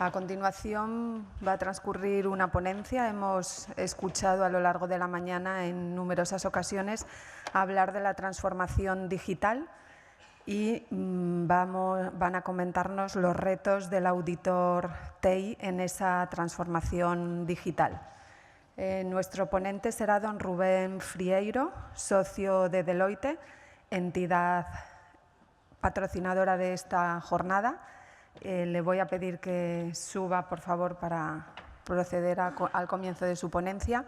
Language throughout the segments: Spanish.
A continuación va a transcurrir una ponencia. Hemos escuchado a lo largo de la mañana en numerosas ocasiones hablar de la transformación digital y van a comentarnos los retos del auditor TEI en esa transformación digital. Nuestro ponente será don Rubén Frieiro, socio de Deloitte, entidad patrocinadora de esta jornada. Le voy a pedir que suba, por favor, para proceder al comienzo de su ponencia.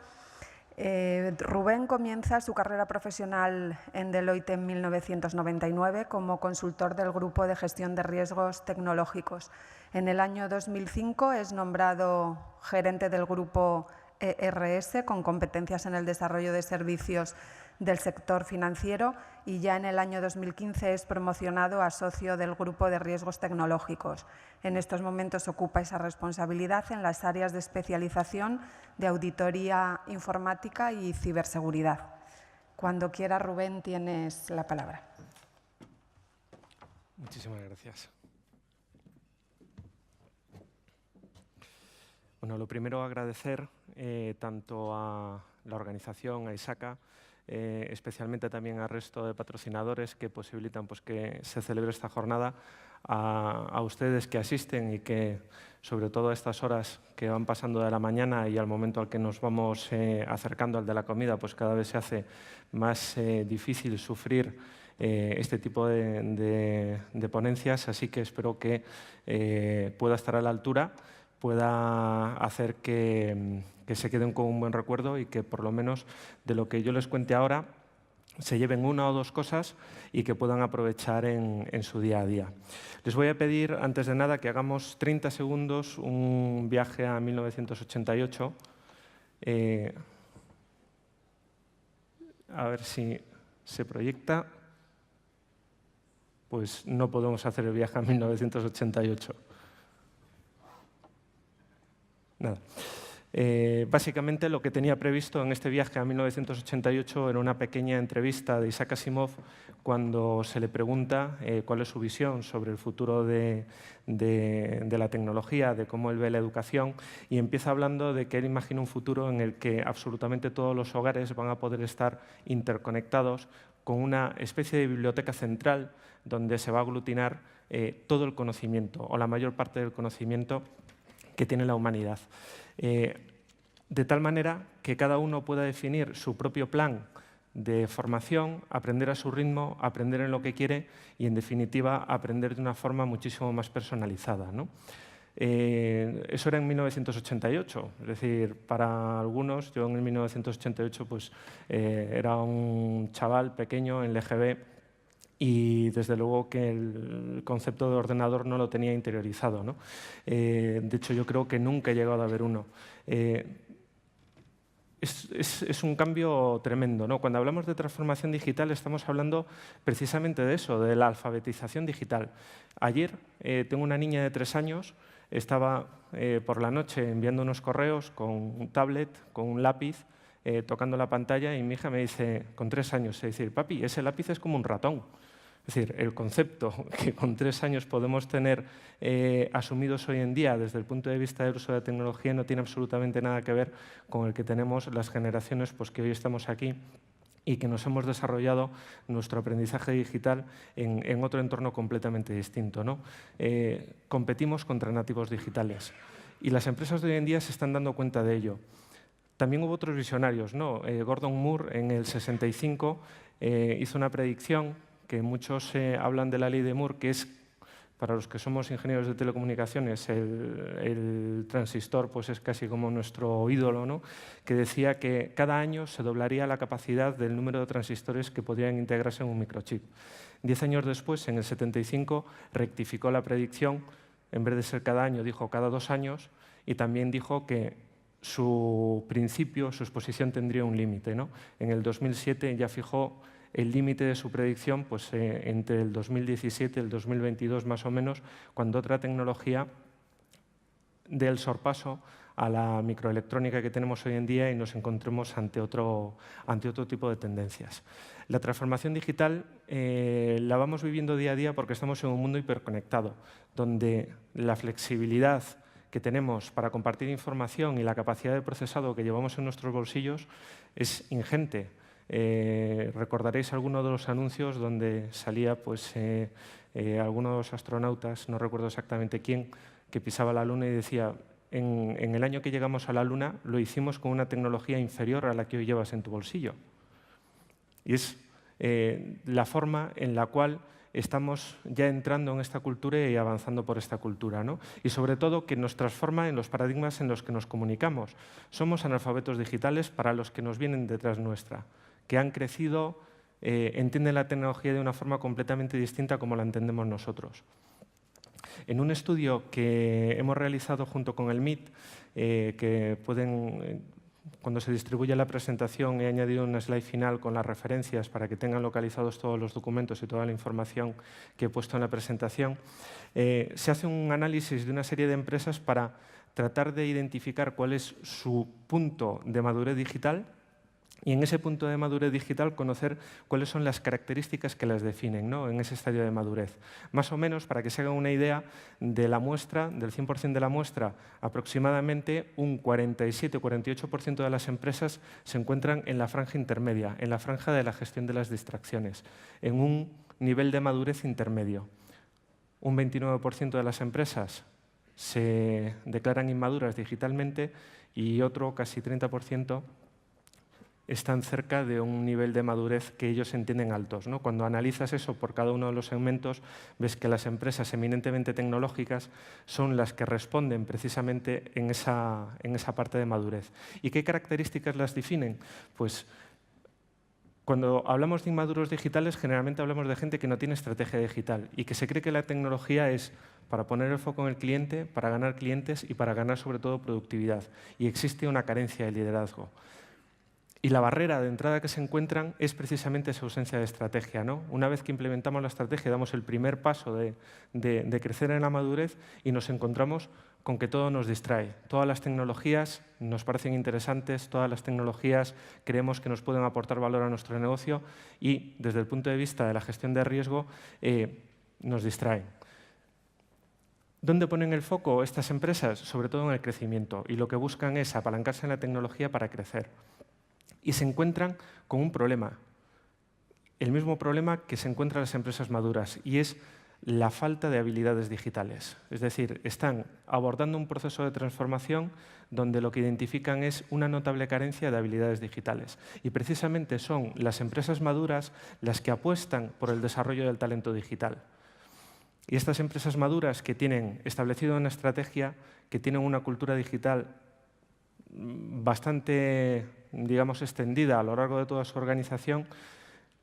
Rubén comienza su carrera profesional en Deloitte en 1999 como consultor del Grupo de Gestión de Riesgos Tecnológicos. En el año 2005 es nombrado gerente del Grupo ERS con competencias en el desarrollo de servicios del sector financiero y ya en el año 2015 es promocionado a socio del Grupo de Riesgos Tecnológicos. En estos momentos ocupa esa responsabilidad en las áreas de especialización de auditoría informática y ciberseguridad. Cuando quiera, Rubén, tienes la palabra. Muchísimas gracias. Bueno, lo primero, agradecer tanto a la organización, a ISACA, especialmente también al resto de patrocinadores que posibilitan que se celebre esta jornada, a ustedes que asisten y que, sobre todo a estas horas que van pasando de la mañana y al momento al que nos vamos acercando al de la comida, pues cada vez se hace más difícil sufrir este tipo de ponencias, así que espero que pueda estar a la altura, pueda hacer que se queden con un buen recuerdo y que por lo menos de lo que yo les cuente ahora se lleven una o dos cosas y que puedan aprovechar en su día a día. Les voy a pedir, antes de nada, que hagamos 30 segundos un viaje a 1988. A ver si se proyecta. Pues no podemos hacer el viaje a 1988. Nada. Básicamente lo que tenía previsto en este viaje a 1988 era una pequeña entrevista de Isaac Asimov cuando se le pregunta cuál es su visión sobre el futuro de la tecnología, de cómo él ve la educación, y empieza hablando de que él imagina un futuro en el que absolutamente todos los hogares van a poder estar interconectados con una especie de biblioteca central donde se va a aglutinar todo el conocimiento o la mayor parte del conocimiento que tiene la humanidad. De tal manera que cada uno pueda definir su propio plan de formación, aprender a su ritmo, aprender en lo que quiere y, en definitiva, aprender de una forma muchísimo más personalizada, ¿no? Eso era en 1988, es decir, para algunos, yo en 1988 pues, era un chaval pequeño en LGB y desde luego que el concepto de ordenador no lo tenía interiorizado, ¿no? De hecho, yo creo que nunca he llegado a ver uno. Es un cambio tremendo, ¿no? Cuando hablamos de transformación digital estamos hablando precisamente de eso, de la alfabetización digital. Ayer tengo una niña de 3 años, estaba por la noche enviando unos correos con un tablet, con un lápiz, tocando la pantalla y mi hija me dice, con 3 años, es decir, papi, ese lápiz es como un ratón. Es decir, el concepto que con 3 años podemos tener asumidos hoy en día desde el punto de vista del uso de la tecnología no tiene absolutamente nada que ver con el que tenemos las generaciones pues, que hoy estamos aquí y que nos hemos desarrollado nuestro aprendizaje digital en otro entorno completamente distinto, ¿no? Competimos contra nativos digitales y las empresas de hoy en día se están dando cuenta de ello. También hubo otros visionarios, ¿no? Gordon Moore en el 65 hizo una predicción que muchos hablan de la ley de Moore, que es, para los que somos ingenieros de telecomunicaciones, el transistor pues es casi como nuestro ídolo, ¿no? Que decía que cada año se doblaría la capacidad del número de transistores que podrían integrarse en un microchip. 10 años después, en el 75, rectificó la predicción, en vez de ser cada año, dijo cada 2 años, y también dijo que su principio, su exposición tendría un límite, ¿no? En el 2007 ya fijó el límite de su predicción pues, entre el 2017 y el 2022 más o menos, cuando otra tecnología dé el sorpaso a la microelectrónica que tenemos hoy en día y nos encontremos ante otro tipo de tendencias. La transformación digital la vamos viviendo día a día porque estamos en un mundo hiperconectado, donde la flexibilidad que tenemos para compartir información y la capacidad de procesado que llevamos en nuestros bolsillos es ingente. Recordaréis alguno de los anuncios donde salía pues, alguno de los astronautas, no recuerdo exactamente quién, que pisaba la Luna y decía: en el año que llegamos a la Luna lo hicimos con una tecnología inferior a la que hoy llevas en tu bolsillo. Y es la forma en la cual estamos ya entrando en esta cultura y avanzando por esta cultura, ¿no? Y sobre todo que nos transforma en los paradigmas en los que nos comunicamos. Somos analfabetos digitales para los que nos vienen detrás nuestra, que han crecido, entienden la tecnología de una forma completamente distinta como la entendemos nosotros. En un estudio que hemos realizado junto con el MIT, que pueden, cuando se distribuye la presentación, he añadido un slide final con las referencias para que tengan localizados todos los documentos y toda la información que he puesto en la presentación, se hace un análisis de una serie de empresas para tratar de identificar cuál es su punto de madurez digital y en ese punto de madurez digital conocer cuáles son las características que las definen, ¿no?, en ese estadio de madurez. Más o menos, para que se hagan una idea, de la muestra, del 100% de la muestra, aproximadamente un 47 o 48% de las empresas se encuentran en la franja intermedia, en la franja de la gestión de las distracciones, en un nivel de madurez intermedio. Un 29% de las empresas se declaran inmaduras digitalmente y otro casi 30% están cerca de un nivel de madurez que ellos entienden altos, ¿no? Cuando analizas eso por cada uno de los segmentos, ves que las empresas eminentemente tecnológicas son las que responden precisamente en esa parte de madurez. ¿Y qué características las definen? Pues cuando hablamos de inmaduros digitales, generalmente hablamos de gente que no tiene estrategia digital y que se cree que la tecnología es para poner el foco en el cliente, para ganar clientes y para ganar sobre todo productividad. Y existe una carencia de liderazgo. Y la barrera de entrada que se encuentran es precisamente esa ausencia de estrategia, ¿no? Una vez que implementamos la estrategia, damos el primer paso de crecer en la madurez y nos encontramos con que todo nos distrae. Todas las tecnologías nos parecen interesantes, todas las tecnologías creemos que nos pueden aportar valor a nuestro negocio y, desde el punto de vista de la gestión de riesgo, nos distraen. ¿Dónde ponen el foco estas empresas? Sobre todo en el crecimiento. Y lo que buscan es apalancarse en la tecnología para crecer. Y se encuentran con un problema, el mismo problema que se encuentran las empresas maduras, y es la falta de habilidades digitales. Es decir, están abordando un proceso de transformación donde lo que identifican es una notable carencia de habilidades digitales. Y precisamente son las empresas maduras las que apuestan por el desarrollo del talento digital. Y estas empresas maduras que tienen establecido una estrategia, que tienen una cultura digital bastante, digamos, extendida a lo largo de toda su organización,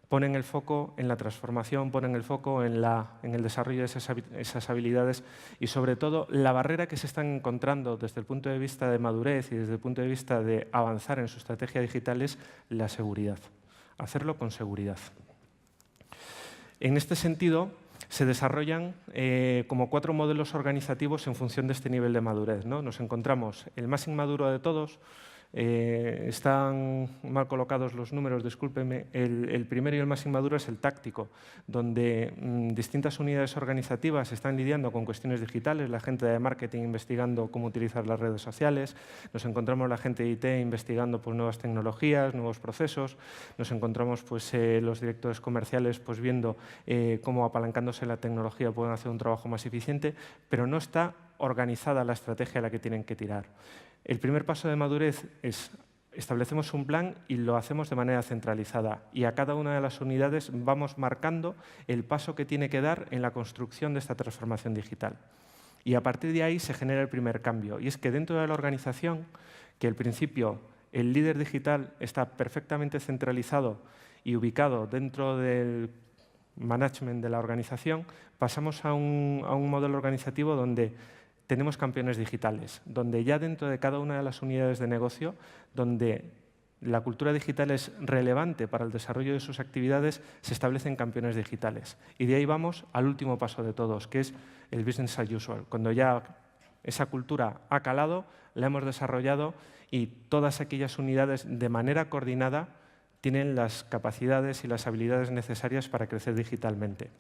ponen el foco en la transformación, ponen el foco en el desarrollo de esas habilidades y, sobre todo, la barrera que se están encontrando desde el punto de vista de madurez y desde el punto de vista de avanzar en su estrategia digital es la seguridad, hacerlo con seguridad. En este sentido, se desarrollan como 4 modelos organizativos en función de este nivel de madurez, ¿no? Nos encontramos el más inmaduro de todos. Están mal colocados los números, discúlpenme. El primero y el más inmaduro es el táctico, donde distintas unidades organizativas están lidiando con cuestiones digitales, la gente de marketing investigando cómo utilizar las redes sociales, nos encontramos la gente de IT investigando pues, nuevas tecnologías, nuevos procesos, nos encontramos pues, los directores comerciales pues, viendo cómo apalancándose la tecnología pueden hacer un trabajo más eficiente, pero no está organizada la estrategia a la que tienen que tirar. El primer paso de madurez es establecemos un plan y lo hacemos de manera centralizada y a cada una de las unidades vamos marcando el paso que tiene que dar en la construcción de esta transformación digital. Y a partir de ahí se genera el primer cambio y es que dentro de la organización, que al principio el líder digital está perfectamente centralizado y ubicado dentro del management de la organización, pasamos a un modelo organizativo donde tenemos campeones digitales, donde ya dentro de cada una de las unidades de negocio, donde la cultura digital es relevante para el desarrollo de sus actividades, se establecen campeones digitales. Y de ahí vamos al último paso de todos, que es el business as usual. Cuando ya esa cultura ha calado, la hemos desarrollado y todas aquellas unidades de manera coordinada tienen las capacidades y las habilidades necesarias para crecer digitalmente.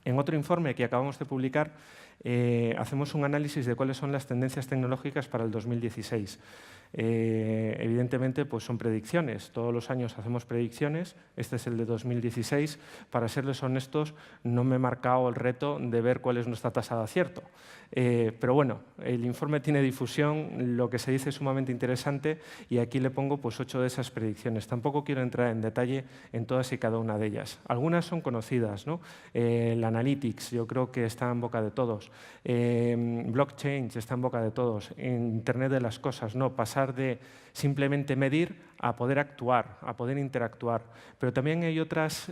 En otro informe que acabamos de publicar, hacemos un análisis de cuáles son las tendencias tecnológicas para el 2016. Evidentemente, pues son predicciones. Todos los años hacemos predicciones. Este es el de 2016. Para serles honestos, no me he marcado el reto de ver cuál es nuestra tasa de acierto. Pero bueno, el informe tiene difusión, lo que se dice es sumamente interesante y aquí le pongo pues 8 de esas predicciones. Tampoco quiero entrar en detalle en todas y cada una de ellas. Algunas son conocidas, ¿no? El Analytics, yo creo que está en boca de todos. Blockchain está en boca de todos. Internet de las cosas, no, pasar de simplemente medir a poder actuar, a poder interactuar. Pero también hay otras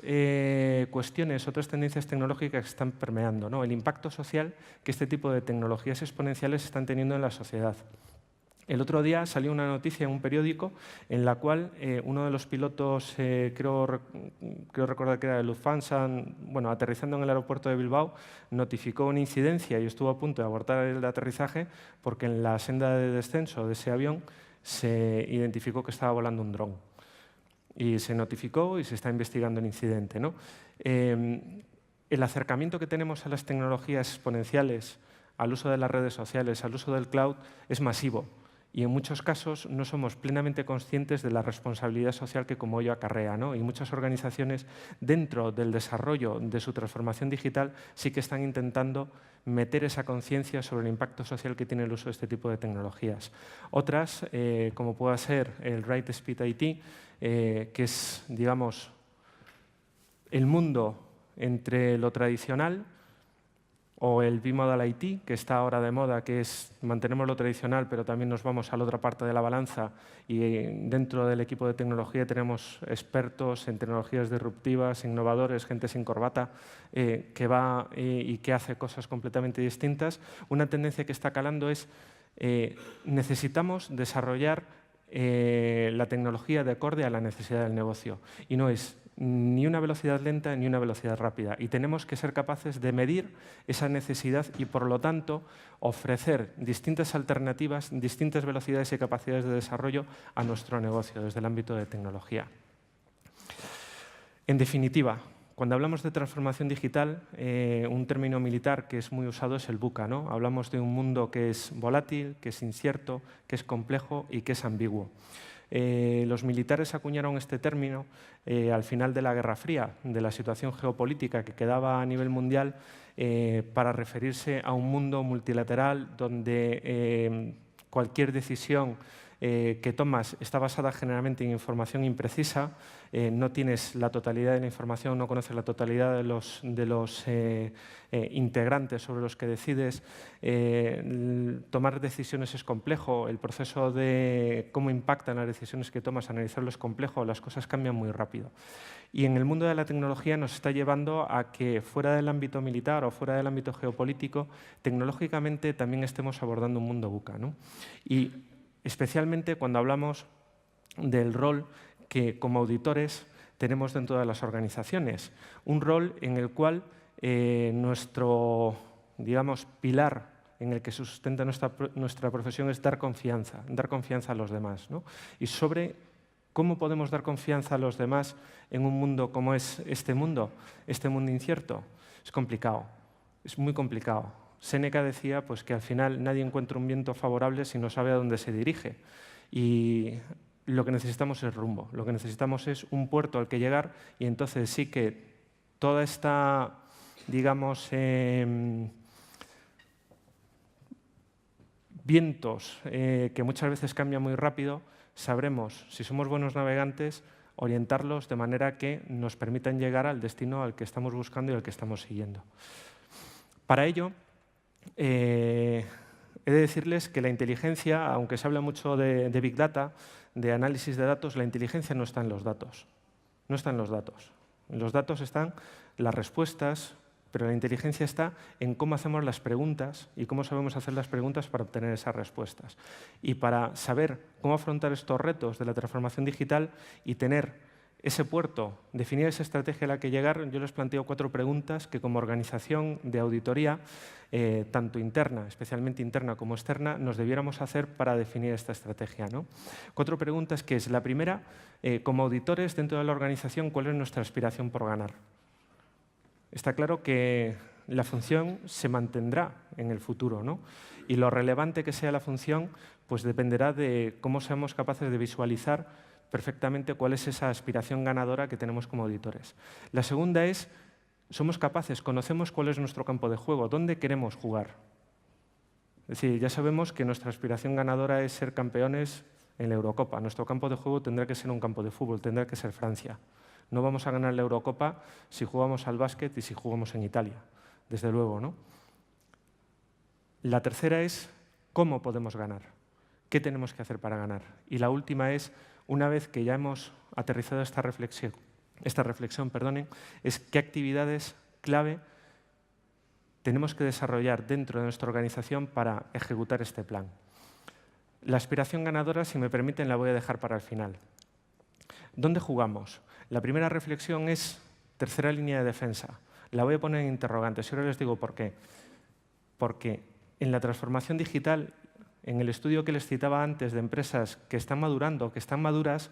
cuestiones, otras tendencias tecnológicas que están permeando, ¿no? El impacto social que este tipo de tecnologías exponenciales están teniendo en la sociedad. El otro día salió una noticia en un periódico en la cual uno de los pilotos, creo recordar que era de Lufthansa, bueno, aterrizando en el aeropuerto de Bilbao, notificó una incidencia y estuvo a punto de abortar el aterrizaje porque en la senda de descenso de ese avión se identificó que estaba volando un dron. Y se notificó y se está investigando el incidente, ¿no? El acercamiento que tenemos a las tecnologías exponenciales, al uso de las redes sociales, al uso del cloud, es masivo. Y en muchos casos no somos plenamente conscientes de la responsabilidad social que como ello acarrea, ¿no? Y muchas organizaciones dentro del desarrollo de su transformación digital sí que están intentando meter esa conciencia sobre el impacto social que tiene el uso de este tipo de tecnologías. Otras, como pueda ser el Right Speed IT, que es, digamos, el mundo entre lo tradicional, o el Bimodal IT, que está ahora de moda, que es mantenemos lo tradicional, pero también nos vamos a la otra parte de la balanza y dentro del equipo de tecnología tenemos expertos en tecnologías disruptivas, innovadores, gente sin corbata, que va y que hace cosas completamente distintas. Una tendencia que está calando es necesitamos desarrollar la tecnología de acorde a la necesidad del negocio y no es ni una velocidad lenta ni una velocidad rápida. Y tenemos que ser capaces de medir esa necesidad y, por lo tanto, ofrecer distintas alternativas, distintas velocidades y capacidades de desarrollo a nuestro negocio desde el ámbito de tecnología. En definitiva, cuando hablamos de transformación digital, un término militar que es muy usado es el VUCA, ¿no? Hablamos de un mundo que es volátil, que es incierto, que es complejo y que es ambiguo. Los militares acuñaron este término al final de la Guerra Fría, de la situación geopolítica que quedaba a nivel mundial, para referirse a un mundo multilateral donde cualquier decisión que tomas está basada generalmente en información imprecisa, no tienes la totalidad de la información, no conoces la totalidad de los integrantes sobre los que decides. Tomar decisiones es complejo, el proceso de cómo impactan las decisiones que tomas, analizarlo es complejo, las cosas cambian muy rápido. Y en el mundo de la tecnología nos está llevando a que fuera del ámbito militar o fuera del ámbito geopolítico, tecnológicamente también estemos abordando un mundo VUCA, ¿no? Y especialmente cuando hablamos del rol que como auditores tenemos dentro de las organizaciones. Un rol en el cual nuestro, digamos, pilar en el que se sustenta nuestra profesión es dar confianza a los demás, ¿no? Y sobre cómo podemos dar confianza a los demás en un mundo como es este mundo incierto. Es complicado, es muy complicado. Séneca decía pues, que al final nadie encuentra un viento favorable si no sabe a dónde se dirige. Y lo que necesitamos es rumbo, lo que necesitamos es un puerto al que llegar y entonces sí que toda esta, digamos, vientos que muchas veces cambian muy rápido, sabremos, si somos buenos navegantes, orientarlos de manera que nos permitan llegar al destino al que estamos buscando y al que estamos siguiendo. Para ello, he de decirles que la inteligencia, aunque se habla mucho de Big Data, de análisis de datos, la inteligencia no está en los datos. No está en los datos. En los datos están las respuestas, pero la inteligencia está en cómo hacemos las preguntas y cómo sabemos hacer las preguntas para obtener esas respuestas. Y para saber cómo afrontar estos retos de la transformación digital y tener ese puerto, definir esa estrategia a la que llegar, yo les planteo 4 preguntas que como organización de auditoría, tanto interna, especialmente interna como externa, nos debiéramos hacer para definir esta estrategia, ¿no? 4 preguntas que es, la primera, como auditores dentro de la organización, ¿cuál es nuestra aspiración por ganar? Está claro que la función se mantendrá en el futuro, ¿no? Y lo relevante que sea la función pues dependerá de cómo seamos capaces de visualizar perfectamente cuál es esa aspiración ganadora que tenemos como auditores. La segunda es, somos capaces, conocemos cuál es nuestro campo de juego, dónde queremos jugar. Es decir, ya sabemos que nuestra aspiración ganadora es ser campeones en la Eurocopa. Nuestro campo de juego tendrá que ser un campo de fútbol, tendrá que ser Francia. No vamos a ganar la Eurocopa si jugamos al básquet y si jugamos en Italia, desde luego, ¿no? La tercera es cómo podemos ganar, qué tenemos que hacer para ganar. Y la última es, una vez que ya hemos aterrizado esta reflexión, es qué actividades clave tenemos que desarrollar dentro de nuestra organización para ejecutar este plan. La aspiración ganadora, si me permiten, la voy a dejar para el final. ¿Dónde jugamos? La primera reflexión es tercera línea de defensa. La voy a poner en interrogantes y ahora les digo por qué. Porque en la transformación digital, en el estudio que les citaba antes de empresas que están madurando, que están maduras,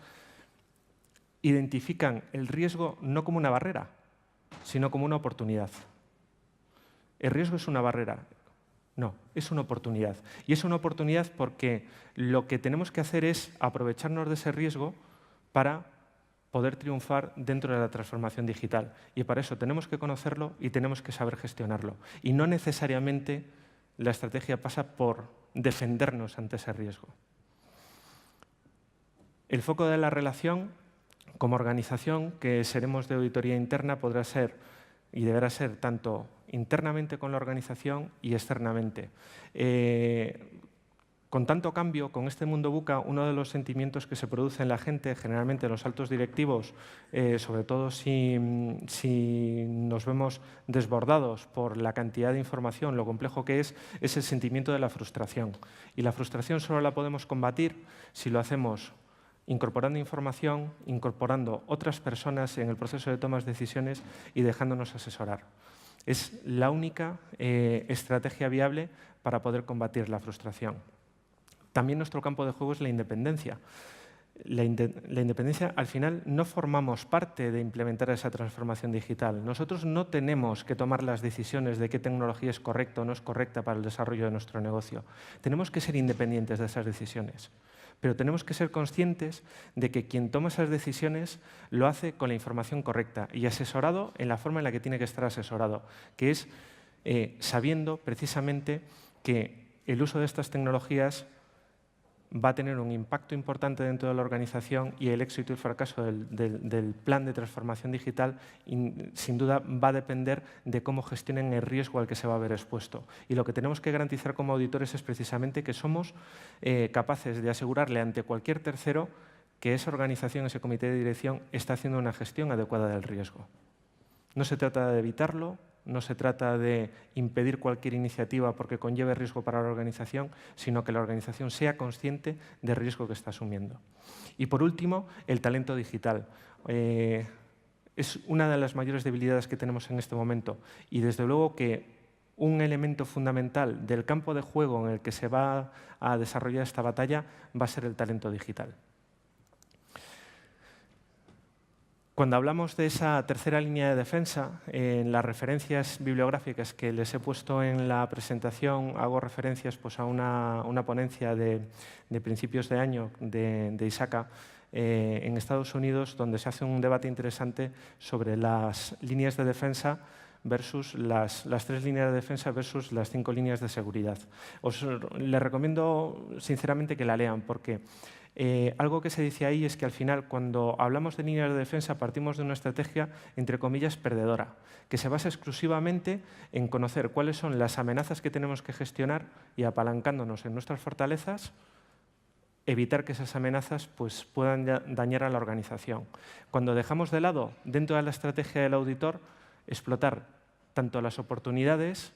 identifican el riesgo no como una barrera, sino como una oportunidad. ¿El riesgo es una barrera? No, es una oportunidad. Y es una oportunidad porque lo que tenemos que hacer es aprovecharnos de ese riesgo para poder triunfar dentro de la transformación digital. Y para eso tenemos que conocerlo y tenemos que saber gestionarlo. Y no necesariamente la estrategia pasa por defendernos ante ese riesgo. El foco de la relación, como organización que seremos de auditoría interna, podrá ser y deberá ser tanto internamente con la organización y externamente. Con tanto cambio, con este mundo VUCA, uno de los sentimientos que se produce en la gente, generalmente en los altos directivos, sobre todo si nos vemos desbordados por la cantidad de información, lo complejo que es el sentimiento de la frustración. Y la frustración solo la podemos combatir si lo hacemos incorporando información, incorporando otras personas en el proceso de tomas de decisiones y dejándonos asesorar. Es la única estrategia viable para poder combatir la frustración. También nuestro campo de juego es la independencia. La independencia, al final, no formamos parte de implementar esa transformación digital. Nosotros no tenemos que tomar las decisiones de qué tecnología es correcta o no es correcta para el desarrollo de nuestro negocio. Tenemos que ser independientes de esas decisiones. Pero tenemos que ser conscientes de que quien toma esas decisiones lo hace con la información correcta y asesorado en la forma en la que tiene que estar asesorado, que es sabiendo precisamente que el uso de estas tecnologías va a tener un impacto importante dentro de la organización y el éxito y el fracaso del plan de transformación digital sin duda va a depender de cómo gestionen el riesgo al que se va a ver expuesto. Y lo que tenemos que garantizar como auditores es precisamente que somos capaces de asegurarle ante cualquier tercero que esa organización, ese comité de dirección, está haciendo una gestión adecuada del riesgo. No se trata de evitarlo, no se trata de impedir cualquier iniciativa porque conlleve riesgo para la organización, sino que la organización sea consciente del riesgo que está asumiendo. Y por último, el talento digital. Es una de las mayores debilidades que tenemos en este momento y desde luego que un elemento fundamental del campo de juego en el que se va a desarrollar esta batalla va a ser el talento digital. Cuando hablamos de esa tercera línea de defensa, en las referencias bibliográficas que les he puesto en la presentación, hago referencias pues, a una ponencia de principios de año de ISACA en Estados Unidos, donde se hace un debate interesante sobre las líneas de defensa versus las 3 líneas de defensa versus las 5 líneas de seguridad. Les recomiendo sinceramente que la lean porque algo que se dice ahí es que al final, cuando hablamos de líneas de defensa, partimos de una estrategia, entre comillas, perdedora, que se basa exclusivamente en conocer cuáles son las amenazas que tenemos que gestionar y, apalancándonos en nuestras fortalezas, evitar que esas amenazas pues, puedan dañar a la organización. Cuando dejamos de lado, dentro de la estrategia del auditor, explotar tanto las oportunidades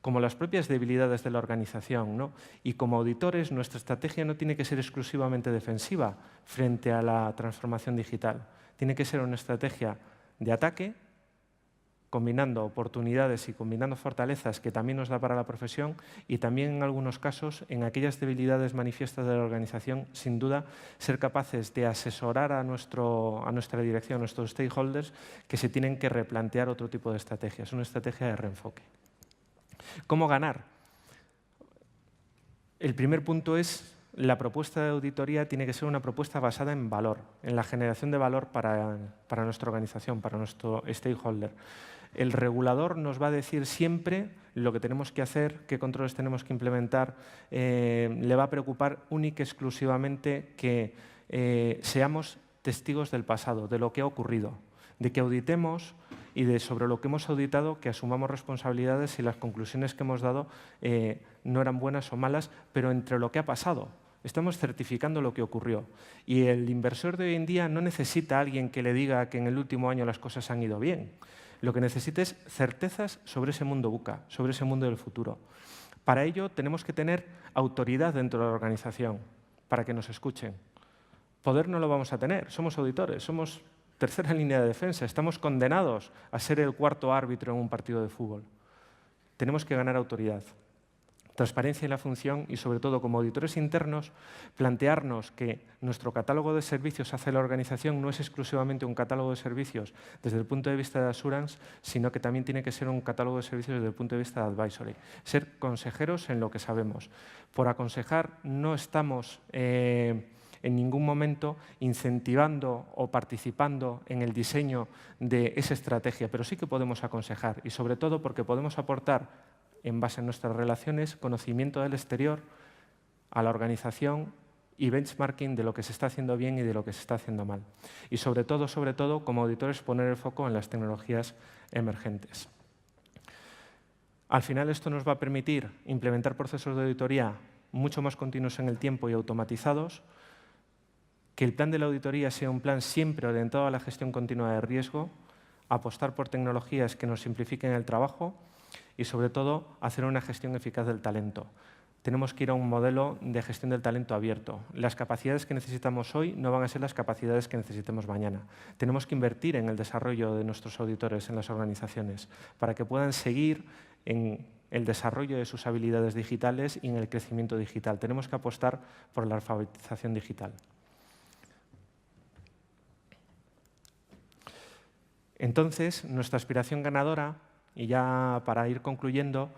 como las propias debilidades de la organización, ¿no? Y como auditores, nuestra estrategia no tiene que ser exclusivamente defensiva frente a la transformación digital. Tiene que ser una estrategia de ataque combinando oportunidades y combinando fortalezas que también nos da para la profesión y también en algunos casos en aquellas debilidades manifiestas de la organización, sin duda, ser capaces de asesorar a nuestra dirección, a nuestros stakeholders, que se tienen que replantear otro tipo de estrategias, una estrategia de reenfoque. ¿Cómo ganar? El primer punto es la propuesta de auditoría tiene que ser una propuesta basada en valor, en la generación de valor para nuestra organización, para nuestro stakeholder. El regulador nos va a decir siempre lo que tenemos que hacer, qué controles tenemos que implementar. Le va a preocupar única y exclusivamente que seamos testigos del pasado, de lo que ha ocurrido, de que auditemos y sobre lo que hemos auditado, que asumamos responsabilidades si las conclusiones que hemos dado no eran buenas o malas, pero entre lo que ha pasado. Estamos certificando lo que ocurrió. Y el inversor de hoy en día no necesita a alguien que le diga que en el último año las cosas han ido bien. Lo que necesita es certezas sobre ese mundo VUCA, sobre ese mundo del futuro. Para ello tenemos que tener autoridad dentro de la organización, para que nos escuchen. Poder no lo vamos a tener, somos auditores, somos tercera línea de defensa, estamos condenados a ser el cuarto árbitro en un partido de fútbol. Tenemos que ganar autoridad. Transparencia en la función y, sobre todo, como auditores internos, plantearnos que nuestro catálogo de servicios hacia la organización no es exclusivamente un catálogo de servicios desde el punto de vista de assurance, sino que también tiene que ser un catálogo de servicios desde el punto de vista de advisory. Ser consejeros en lo que sabemos. Por aconsejar no estamos en ningún momento incentivando o participando en el diseño de esa estrategia, pero sí que podemos aconsejar y, sobre todo, porque podemos aportar en base a nuestras relaciones, conocimiento del exterior a la organización y benchmarking de lo que se está haciendo bien y de lo que se está haciendo mal. Y sobre todo, como auditores, poner el foco en las tecnologías emergentes. Al final, esto nos va a permitir implementar procesos de auditoría mucho más continuos en el tiempo y automatizados, que el plan de la auditoría sea un plan siempre orientado a la gestión continua de riesgo, apostar por tecnologías que nos simplifiquen el trabajo y, sobre todo, hacer una gestión eficaz del talento. Tenemos que ir a un modelo de gestión del talento abierto. Las capacidades que necesitamos hoy no van a ser las capacidades que necesitemos mañana. Tenemos que invertir en el desarrollo de nuestros auditores en las organizaciones para que puedan seguir en el desarrollo de sus habilidades digitales y en el crecimiento digital. Tenemos que apostar por la alfabetización digital. Entonces, nuestra aspiración ganadora, y ya para ir concluyendo,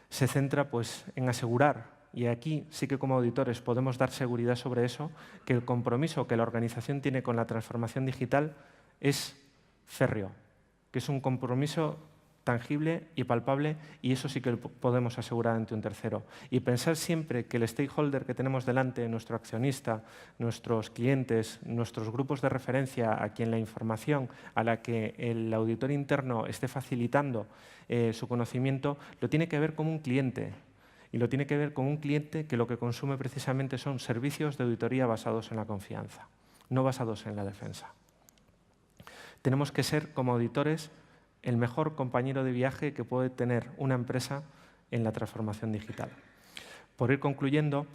se centra pues, en asegurar, y aquí sí que como auditores podemos dar seguridad sobre eso, que el compromiso que la organización tiene con la transformación digital es férreo, que es un compromiso tangible y palpable, y eso sí que lo podemos asegurar ante un tercero. Y pensar siempre que el stakeholder que tenemos delante, nuestro accionista, nuestros clientes, nuestros grupos de referencia, a quien la información a la que el auditor interno esté facilitando su conocimiento, lo tiene que ver como un cliente. Y lo tiene que ver como un cliente que lo que consume precisamente son servicios de auditoría basados en la confianza, no basados en la defensa. Tenemos que ser, como auditores, el mejor compañero de viaje que puede tener una empresa en la transformación digital. Por ir concluyendo,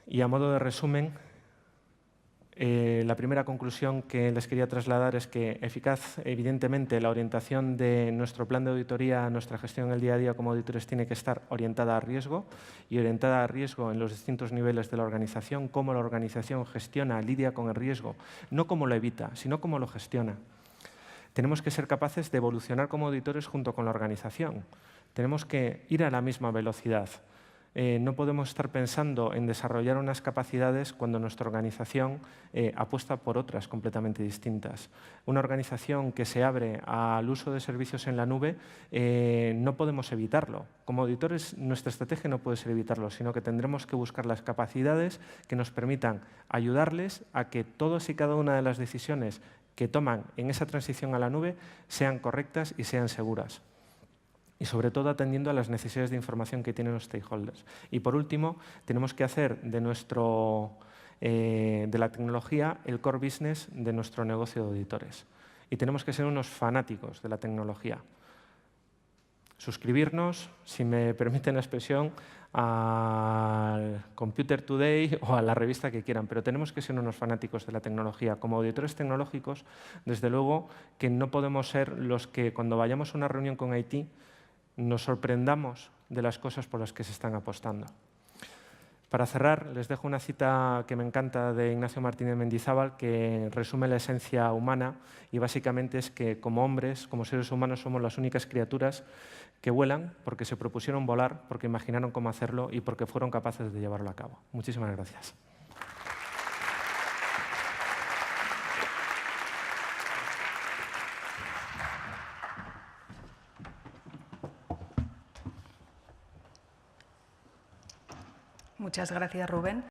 y a modo de resumen, la primera conclusión que les quería trasladar es que evidentemente, la orientación de nuestro plan de auditoría, nuestra gestión en el día a día como auditores tiene que estar orientada a riesgo y orientada a riesgo en los distintos niveles de la organización, cómo la organización gestiona, lidia con el riesgo, no cómo lo evita, sino cómo lo gestiona. Tenemos que ser capaces de evolucionar como auditores junto con la organización. Tenemos que ir a la misma velocidad. No podemos estar pensando en desarrollar unas capacidades cuando nuestra organización apuesta por otras completamente distintas. Una organización que se abre al uso de servicios en la nube, no podemos evitarlo. Como auditores, nuestra estrategia no puede ser evitarlo, sino que tendremos que buscar las capacidades que nos permitan ayudarles a que todas y cada una de las decisiones que toman en esa transición a la nube sean correctas y sean seguras. Y sobre todo atendiendo a las necesidades de información que tienen los stakeholders. Y por último, tenemos que hacer de la tecnología el core business de nuestro negocio de auditores. Y tenemos que ser unos fanáticos de la tecnología. suscribirnos, si me permiten la expresión, al Computer Today o a la revista que quieran, pero tenemos que ser unos fanáticos de la tecnología. Como auditores tecnológicos, desde luego que no podemos ser los que cuando vayamos a una reunión con IT nos sorprendamos de las cosas por las que se están apostando. Para cerrar, les dejo una cita que me encanta de Ignacio Martínez Mendizábal que resume la esencia humana y básicamente es que como hombres, como seres humanos, somos las únicas criaturas que vuelan porque se propusieron volar, porque imaginaron cómo hacerlo y porque fueron capaces de llevarlo a cabo. Muchísimas gracias. Muchas gracias, Rubén.